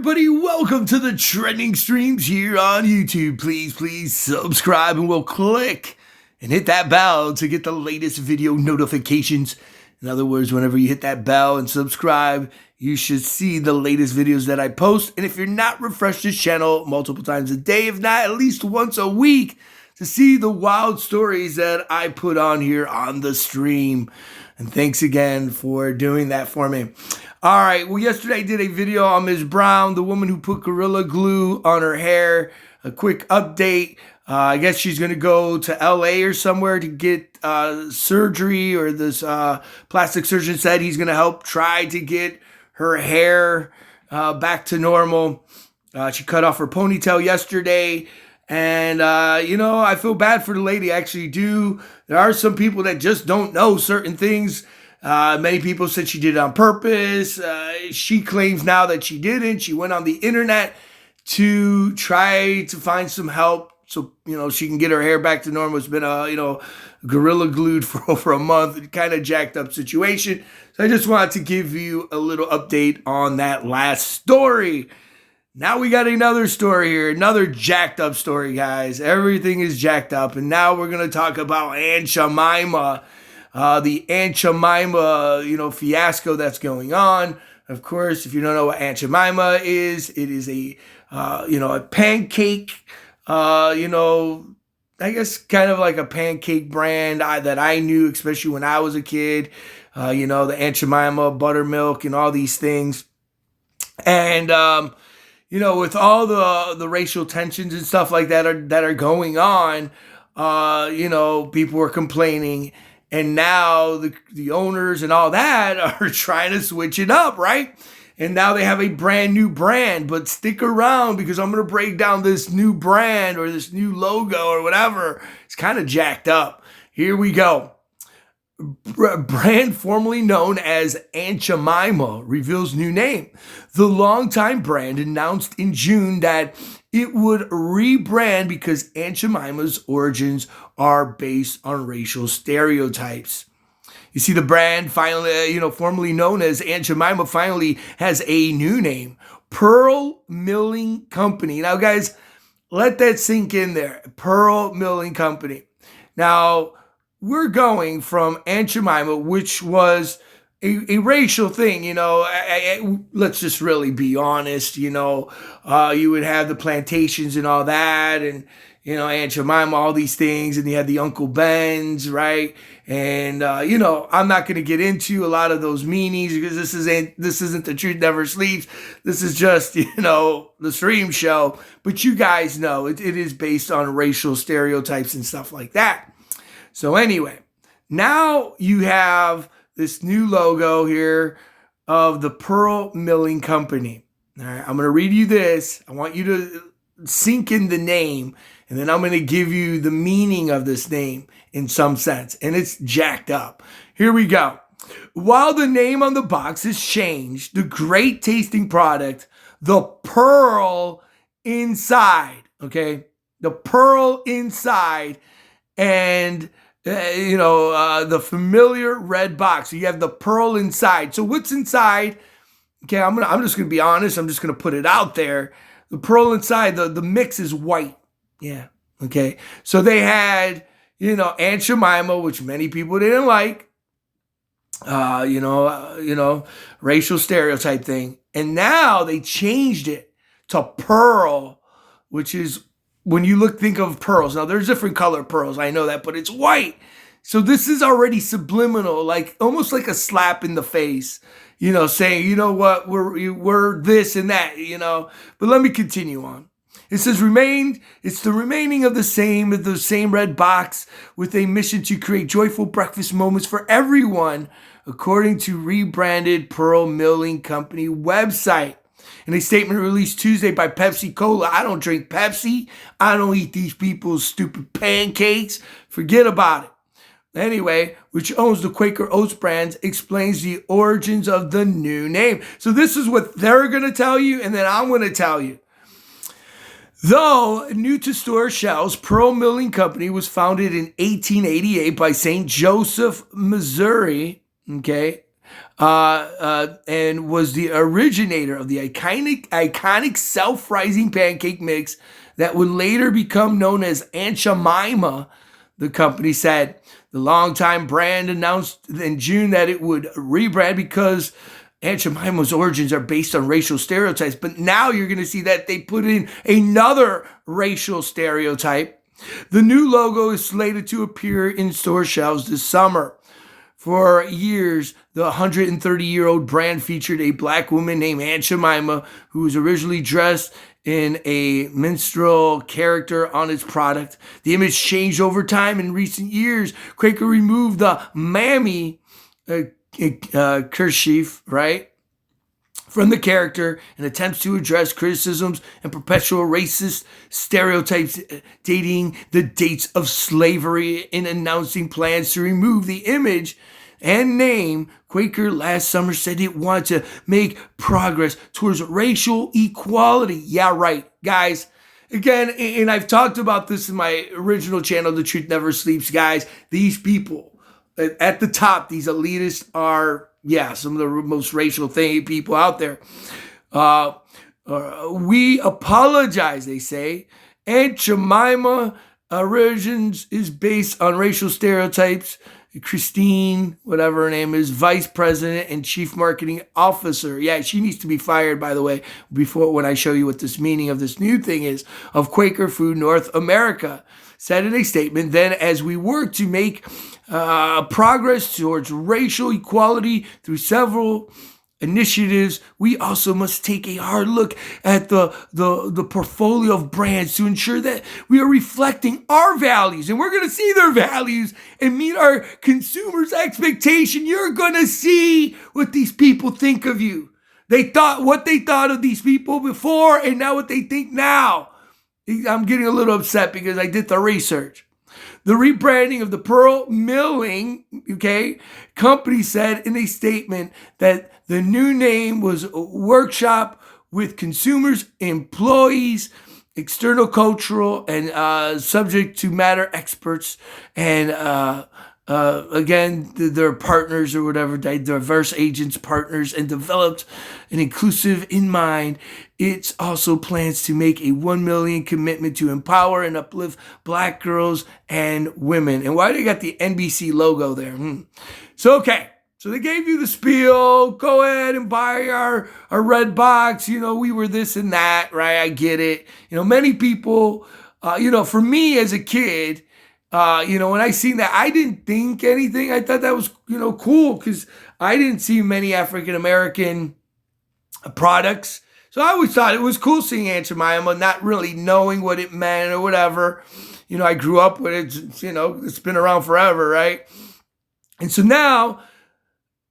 everybody, welcome to the trending streams here on YouTube. Please subscribe and we'll click and hit that bell to get the latest video notifications. In other words, whenever you hit that bell and subscribe, you should see the latest videos that I post. And if you're not, refresh this channel multiple times a day, if not at least once a week, to see the wild stories that I put on here on the stream. And thanks again for doing that for me. All right, well, yesterday I did a video on Ms. Brown, the woman who put Gorilla Glue on her hair. A quick update. I guess she's going to go to LA or somewhere to get surgery, or this plastic surgeon said he's going to help try to get her hair back to normal. She cut off her ponytail yesterday. And, you know, I feel bad for the lady. I actually do. There are some people that just don't know certain things. Many people said she did it on purpose. She claims now that she didn't. She went on the internet to try to find some help so, you know, she can get her hair back to normal. It's been, gorilla glued for over a month. Kind of jacked up situation. So I just wanted to give you a little update on that last story. Now we got another story here, another jacked up story, guys. Everything is jacked up. And now we're going to talk about Aunt Jemima, the Aunt Jemima, fiasco that's going on. Of course, if you don't know what Aunt Jemima is, it is a pancake, I guess kind of like a pancake brand that I knew, especially when I was a kid. The Aunt Jemima, buttermilk, and all these things. And, with all the racial tensions and stuff like that are going on, people were complaining, and now the owners and all that are trying to switch it up, right? And now they have a brand new brand, but stick around because I'm going to break down this new brand or this new logo or whatever. It's kind of jacked up. Here we go. Brand formerly known as Aunt Jemima reveals new name. The longtime brand announced in June that it would rebrand because Aunt Jemima's origins are based on racial stereotypes. You see, the brand finally, formerly known as Aunt Jemima, finally has a new name, Pearl Milling Company. Now, guys, let that sink in there. Pearl Milling Company. Now, we're going from Aunt Jemima, which was a racial thing, let's just really be honest, you would have the plantations and all that, and, Aunt Jemima, all these things, and you had the Uncle Ben's, right? And, I'm not going to get into a lot of those meanings because this isn't The Truth Never Sleeps. This is just, the stream show. But you guys know it is based on racial stereotypes and stuff like that. So anyway, now you have this new logo here of the Pearl Milling Company. All right, I'm going to read you this. I want you to sink in the name, and then I'm going to give you the meaning of this name in some sense. And it's jacked up. Here we go. While the name on the box has changed, the great tasting product, the pearl inside, okay? The pearl inside, and the familiar red box. So you have the pearl inside. So what's inside? Okay, I'm just gonna be honest. I'm just gonna put it out there. The pearl inside, the mix is white. Yeah. Okay. So they had, Aunt Jemima, which many people didn't like. Racial stereotype thing. And now they changed it to pearl, which is, when you think of pearls, now there's different color pearls, I know that, but it's white. So this is already subliminal, like almost like a slap in the face, saying, you know what, we're this and that, But let me continue on. It says it's the remaining of the same red box with a mission to create joyful breakfast moments for everyone, according to rebranded Pearl Milling Company website. In a statement released Tuesday by Pepsi Cola, I don't drink Pepsi. I don't eat these people's stupid pancakes. Forget about it. Anyway, which owns the Quaker Oats brands, explains the origins of the new name. So this is what they're going to tell you, and then I'm going to tell you. Though new to store shelves, Pearl Milling Company was founded in 1888 by St. Joseph, Missouri, okay? and was the originator of the iconic self-rising pancake mix that would later become known as Aunt Jemima. The company said the longtime brand announced in June that it would rebrand because Aunt Jemima's origins are based on racial stereotypes. But now you're going to see that they put in another racial stereotype. The new logo is slated to appear in store shelves this summer. For years, the 130-year-old brand featured a black woman named Aunt Jemima, who was originally dressed in a minstrel character on its product. The image changed over time. In recent years, Quaker removed the Mammy kerchief, right, from the character in attempts to address criticisms and perpetual racist stereotypes dating the dates of slavery. In announcing plans to remove the image and name, Quaker last summer said it wanted to make progress towards racial equality. Yeah, right, guys. Again, and I've talked about this in my original channel, The Truth Never Sleeps, guys. These people at the top, these elitists are, some of the most racial people out there. We apologize, they say. Aunt Jemima origins is based on racial stereotypes. Christine, whatever her name is, vice president and chief marketing officer. Yeah, she needs to be fired, by the way, when I show you what this meaning of this new thing is, of Quaker Food North America, said in a statement. Then, as we work to make progress towards racial equality through several initiatives, we also must take a hard look at the portfolio of brands to ensure that we are reflecting our values, and we're going to see their values and meet our consumers' expectation. You're going to see what these people think of you. What they thought of these people before, and now what they think now. I'm getting a little upset because I did the research. The rebranding of the Pearl Milling, company said in a statement that the new name was a workshop with consumers, employees, external cultural and subject to matter experts, and again, their partners or whatever, diverse agents, partners, and developed an inclusive in mind. It also plans to make a $1 million commitment to empower and uplift black girls and women. And why they got the NBC logo there? So they gave you the spiel. Go ahead and buy our red box. We were this and that, right? I get it. Many people, for me as a kid, when I seen that, I didn't think anything. I thought that was, cool because I didn't see many African-American products. So I always thought it was cool seeing Aunt Jemima, not really knowing what it meant or whatever. I grew up with it, it's been around forever, right? And so now,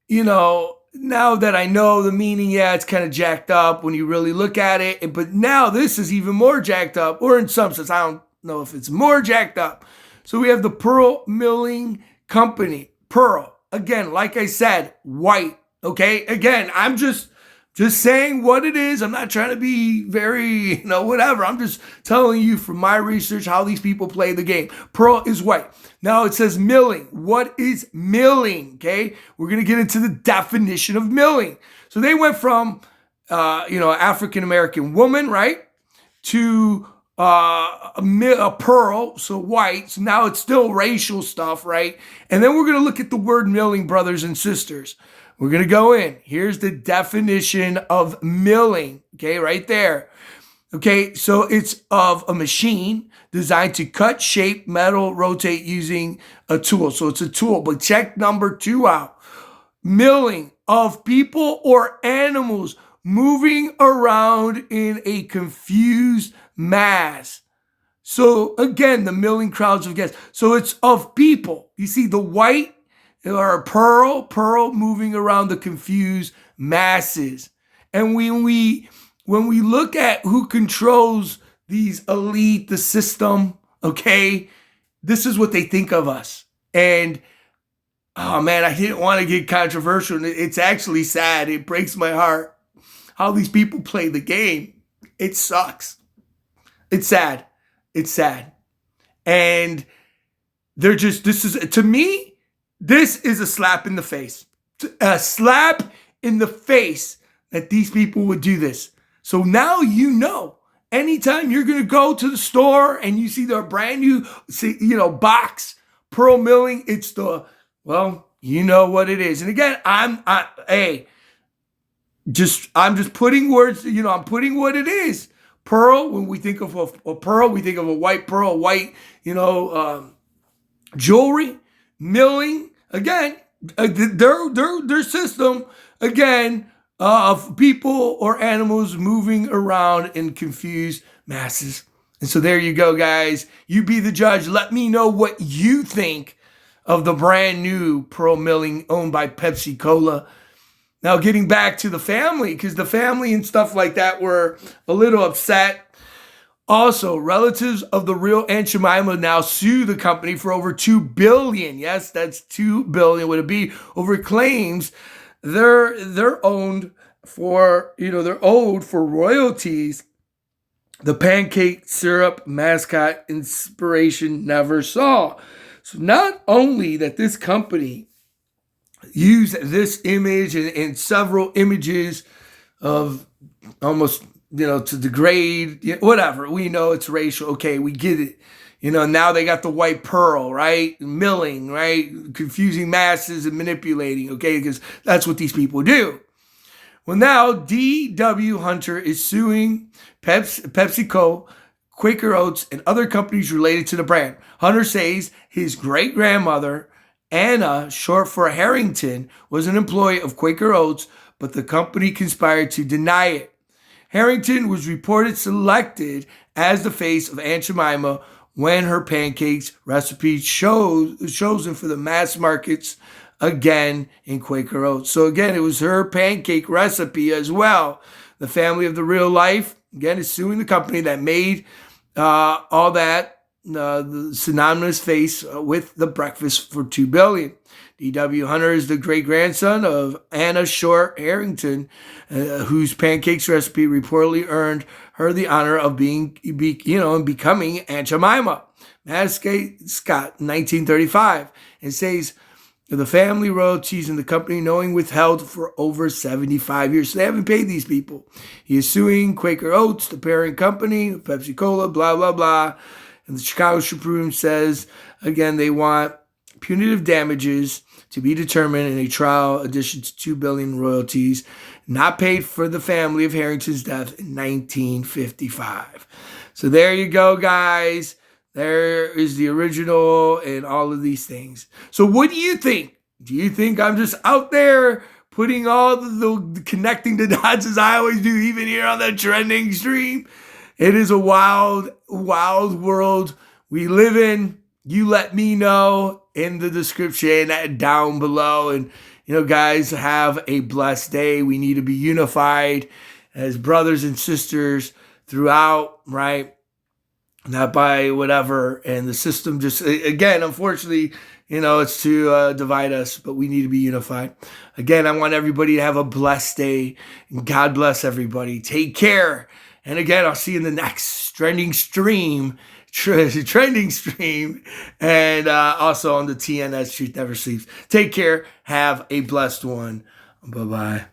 now that I know the meaning, it's kind of jacked up when you really look at it. But now this is even more jacked up, or in some sense, I don't know if it's more jacked up. So we have the Pearl Milling Company. Pearl, again, like I said, white, okay? Again, I'm just saying what it is. I'm not trying to be very, whatever. I'm just telling you from my research how these people play the game. Pearl is white. Now it says milling. What is milling? Okay, we're going to get into the definition of milling. So they went from, African-American woman, right, to a pearl, so white. So now it's still racial stuff, right? And then we're going to look at the word milling, brothers and sisters. We're going to go in. Here's the definition of milling, okay, right there. Okay, so it's of a machine designed to cut, shape, metal, rotate using a tool. So it's a tool, but check number 2 out. Milling of people or animals moving around in a confused mass. So again, the milling crowds of guests. So it's of people. You see the white or a pearl moving around the confused masses. And when we look at who controls these elite, the system, okay, this is what they think of us. And oh man, I didn't want to get controversial. It's actually sad. It breaks my heart how these people play the game. It sucks. It's sad. It's sad. And they're just, to me, this is a slap in the face. a slap in the face that these people would do this. So now you know. Anytime you're gonna go to the store and you see the brand new, box pearl milling, it's you know what it is. And again, I'm just putting words. I'm putting what it is. Pearl. When we think of a pearl, we think of a white pearl, white, jewelry. Milling again. Their system again of people or animals moving around in confused masses. And so there you go, guys. You be the judge. Let me know what you think of the brand new pearl milling owned by Pepsi Cola. Now, getting back to the family, because the family and stuff like that were a little upset. Also, relatives of the real Aunt Jemima now sue the company for over $2 billion. Yes, that's $2 billion. Would it be over claims they're owed for royalties the pancake syrup mascot inspiration never saw. So not only that this company used this image and several images of almost, to degrade, whatever. We know it's racial. Okay, we get it. Now they got the white pearl, right? Milling, right? Confusing masses and manipulating, okay? Because that's what these people do. Well, now D.W. Hunter is suing PepsiCo, Quaker Oats, and other companies related to the brand. Hunter says his great-grandmother, Anna, short for Harrington, was an employee of Quaker Oats, but the company conspired to deny it. Harrington was reported selected as the face of Aunt Jemima when her pancakes recipe chosen for the mass markets again in Quaker Oats. So again, it was her pancake recipe as well. The family of the real life, again, is suing the company that made all that the synonymous face with the breakfast for $2 billion. D.W. Hunter is the great-grandson of Anna Short Harrington, whose pancakes recipe reportedly earned her the honor of becoming Aunt Jemima. Mascot Scott, 1935, and says the family royalties in the company knowing withheld for over 75 years. So they haven't paid these people. He is suing Quaker Oats, the parent company, Pepsi Cola, blah, blah, blah. And the Chicago Supreme says, again, they want punitive damages to be determined in a trial, addition to $2 billion royalties not paid for the family of Harrington's death in 1955. So there you go, guys. There is the original and all of these things. So what do you think? Do you think I'm just out there putting all the connecting the dots as I always do, even here on the trending stream? It is a wild, wild world we live in. You let me know in the description down below. And, guys, have a blessed day. We need to be unified as brothers and sisters throughout, right? Not by whatever. And the system just, again, unfortunately, it's to divide us, but we need to be unified. Again, I want everybody to have a blessed day. And God bless everybody. Take care. And again, I'll see you in the next trending stream, and also on the TNS Truth Never Sleeps. Take care. Have a blessed one. Bye-bye.